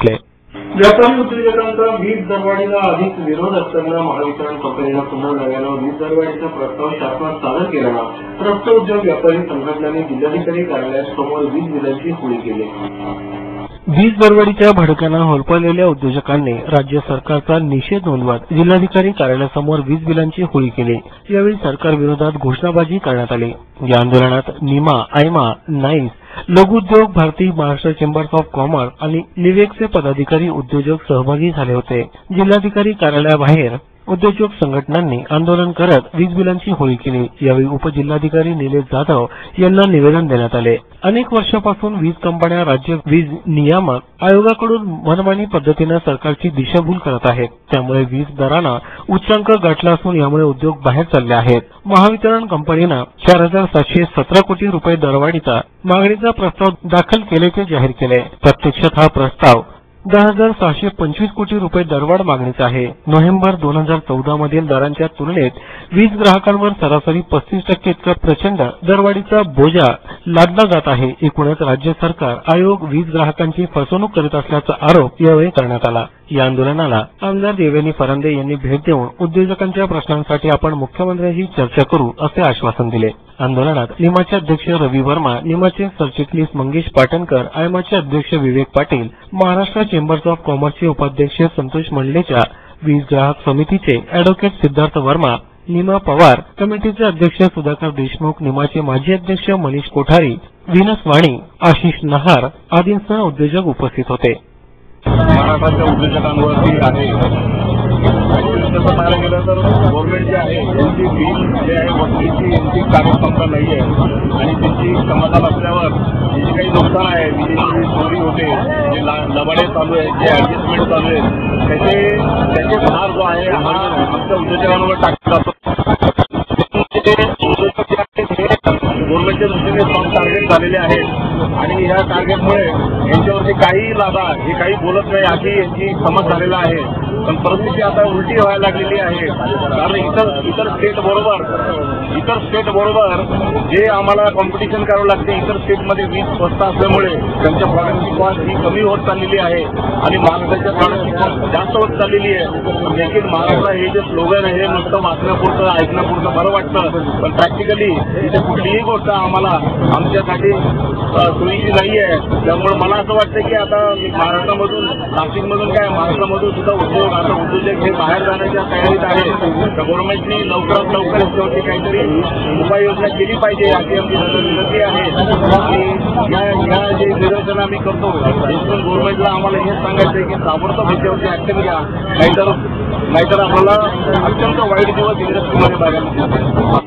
म्हटले। व्यापारी उद्योजकांचा वीज दरवाढीला अधिक विरोध असताना महावितरण कंपनीला पुन्हा नव्यानं वीज दरवाढीचा प्रस्ताव शासनात सादर केला। रक्त उद्योग व्यापारी संघटनांनी जिल्हाधिकारी कार्यालयासमोर वीज बिलांची होळी केली। वीज दरवाढीच्या भडक्यानं होरपळलेल्या उद्योजकांनी राज्य सरकारचा निषेध नोंदवत जिल्हाधिकारी कार्यालयासमोर वीज बिलांची होळी केली। यावेळी सरकार विरोधात घोषणाबाजी करण्यात आली। या आंदोलनात निमा, आयमा, नाईस, Laghu Udyog Bharati, Maharashtra chambers of commerce आणि लिवेकचे पदाधिकारी उद्योजक सहभागी झाले होते। जिल्हाधिकारी कार्यालयाबाहेर उद्योजक संघटनांनी आंदोलन करत वीज बिलांची होळी केली। यावेळी उपजिल्हाधिकारी निलेश जाधव यांना निवेदन देण्यात आले। अनेक वर्षांपासून वीज कंपन्या राज्य वीज नियामक आयोगाकडून मनमानी पद्धतीने सरकारची दिशाभूल करत आहेत। त्यामुळे वीज दरांना उच्चांक गाठला असून यामुळे उद्योग बाहेर चालले आहेत। महावितरण कंपनीने 4717 कोटी रुपये दरवाढीचा मागणीचा प्रस्ताव दाखल केल्याचे जाहीर केले। प्रत्यक्षात हा प्रस्ताव 10,625 कोटी रुपये दरवाढ मागणीचा आहे। नोव्हेंबर 2014 मधील दरांच्या तुलनेत वीज ग्राहकांवर सरासरी 35% इतका प्रचंड दरवाढीचा बोजा लादला जात आहे। एकूणच राज्य सरकार आयोग वीज ग्राहकांची फसवणूक करीत असल्याचा आरोप यावेळी करण्यात आला। या आंदोलनाला आमदार देवयानी फरांदे यांनी भेट देऊन उद्योजकांच्या प्रश्नांसाठी आपण मुख्यमंत्र्यांशी चर्चा करू असे आश्वासन दिले। आंदोलनात निमाचे अध्यक्ष रवी वर्मा, निमाचे सरचिटणीस मंगेश पाटणकर, आयमाचे अध्यक्ष विवेक पाटील, महाराष्ट्र चेंबर्स ऑफ कॉमर्सचे उपाध्यक्ष संतोष मंडलेचा, वीज ग्राहक समितीचे अॅडव्होकेट सिद्धार्थ वर्मा, निमा पवार कमिटीचे अध्यक्ष सुधाकर देशमुख, निमाचे माजी अध्यक्ष मनीष कोठारी, व्हीनस वाणी, आशिष नहार आदींसह उद्योजक उपस्थित होते। महाराष्ट्राच्या उद्योजकांवरती आहे पाहायला गेलं तर गव्हर्नमेंट जे आहे त्यांची बिल जे आहे वसुलीची यांची कार्यक्षमता नाही आहे आणि त्यांची क्षमता नसल्यावर जी काही नुकसान आहे, विजेची चोरी होते, जे लबाडे चालू आहे, जे ऍडजस्टमेंट चालू आहे, त्याचे भार जो आहे हा आमच्या उद्योजकांवर टाकला जातो। गव्हर्नमेंटच्या दृष्टीने सॉफ्ट टार्गेट झालेले आहेत आणि या टार्गेटमुळे यांच्यावरती काही लादा हे काही बोलत नाही अशी यांची समज झालेला आहे। पण परिस्थिती आता उलटी व्हायला लागलेली आहे, कारण इतर स्टेट बरोबर जे आम्हाला कॉम्पिटिशन करावं लागते, इतर स्टेटमध्ये वीज स्वस्त असल्यामुळे त्यांच्या प्रॉडक्टची कॉस्ट ही कमी होत चाललेली आहे आणि महाराष्ट्राच्या प्रॉडक्टची कॉस्ट जास्त होत चाललेली आहे। लेकिन महाराष्ट्र हे जे स्लोगन आहे हे नुसतं वाचण्यापुरतं ऐकण्यापुरतं बरं वाटतं, पण प्रॅक्टिकली इथे कुठलीही गोष्ट आम्हाला आमच्यासाठी सोयीची नाही आहे। त्यामुळे मला असं वाटतं की आता महाराष्ट्रामधून, नाशिकमधून काय महाराष्ट्रामधून सुद्धा उद्योजक हे बाहेर जाण्याच्या तयारीत आहे। तर गव्हर्नमेंटनी लवकरात लवकर याच्यावरती काहीतरी उपाययोजना केली पाहिजे अशी आमची विनंती आहे। या जे निदर्शन आम्ही करतो त्यातून गव्हर्नमेंटला आम्हाला हेच सांगायचं आहे की ताबडतोब याच्यावरती ऍक्शन घ्या, नाहीतर आपल्याला अत्यंत वाईट दिवस इंडस्ट्रीमध्ये बघायला मिळतील।